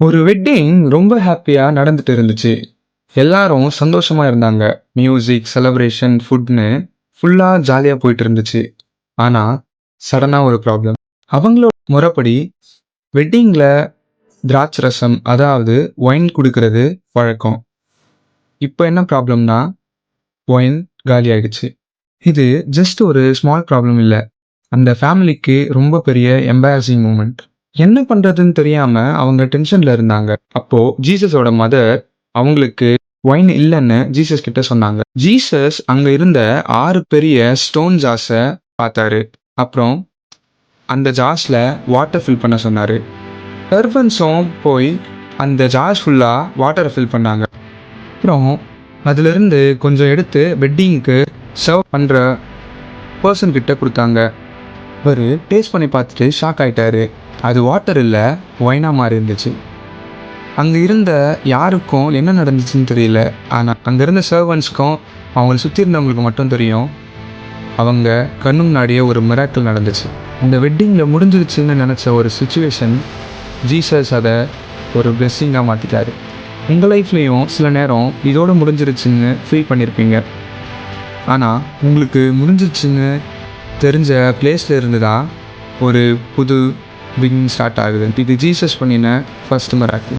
ஒரு வெட்டிங் ரொம்ப ஹாப்பியா நடந்துட்டு இருந்துச்சு. எல்லாரும் சந்தோஷமா இருந்தாங்க. மியூசிக், செலிப்ரேஷன், ஃபுட்ன்னு ஃபுல்லா ஜாலியா போயிட்டு இருந்துச்சு. ஆனா, சடனா ஒரு ப்ராப்ளம். அவங்களோட முறைப்படி வெட்டிங்ல திராட்சை ரசம், அதாவது ஒயின் குடுக்கிறது வழக்கம். இப்ப என்ன ப்ராப்ளம்னா, ஒயின் காலியாயிடுச்சு. இது ஜஸ்ட் ஒரு ஸ்மால் ப்ராப்ளம் இல்ல. அந்த ஃபேமிலிக்கு ரொம்ப பெரிய எம்பாரசிங் மூமெண்ட். என்ன பண்றதுன்னு தெரியாம அவங்க டென்ஷன்ல இருந்தாங்க. அப்போ ஜீசஸோட மதர் அவங்களுக்கு ஒயின் இல்லைன்னு ஜீசஸ் கிட்ட சொன்னாங்க. ஜீசஸ் அங்க இருந்த 6 பெரிய ஸ்டோன் ஜார்ஸ பார்த்தாரு. அப்புறம் அந்த ஜார்ஸ்ல வாட்டர் ஃபில் பண்ண சொன்னாரு. சர்வன்ஸும் போய் அந்த ஜார்ஸ் ஃபுல்லா வாட்டரை ஃபில் பண்ணாங்க. அப்புறம் அதுல இருந்து கொஞ்சம் எடுத்து வெட்டிங்க்கு சர்வ் பண்ற பர்சன் கிட்ட கொடுத்தாங்க. அவரு டேஸ்ட் பண்ணி பார்த்துட்டு ஷாக் ஆயிட்டாரு. அது வாட்டர் இல்ல, ஒயினா மாறி இருந்துச்சு. அங்க இருந்த யாருக்கும் என்ன நடந்துச்சுன்னு தெரியல. ஆனா அங்க இருந்த சர்வன்ட்ஸ்க்கும் அவங்களை சுத்தி இருந்தவங்களுக்கு மட்டும் தெரியும். அவங்க கண்ணு முன்னாடியே ஒரு மிராக்கிள் நடந்துச்சு. இந்த வெட்டிங்ல முடிஞ்சிருச்சுன்னு நினைச்ச ஒரு சுச்சுவேஷன் ஜீசஸ் அதை ஒரு பிளெஸ்ஸிங்கா மாத்திட்டாரு. உங்க லைஃப்லயும் சில நேரம் இதோட முடிஞ்சிருச்சுன்னு ஃபீல் பண்ணியிருப்பீங்க. ஆனா உங்களுக்கு முடிஞ்சிருச்சுன்னு தெரிஞ்ச பிளேஸ்ல இருந்து தான் ஒரு புது பிகினிங் ஸ்டார்ட் ஆகுது. இது ஜீசஸ் பண்ணின ஃபர்ஸ்ட் மிராக்கிள்.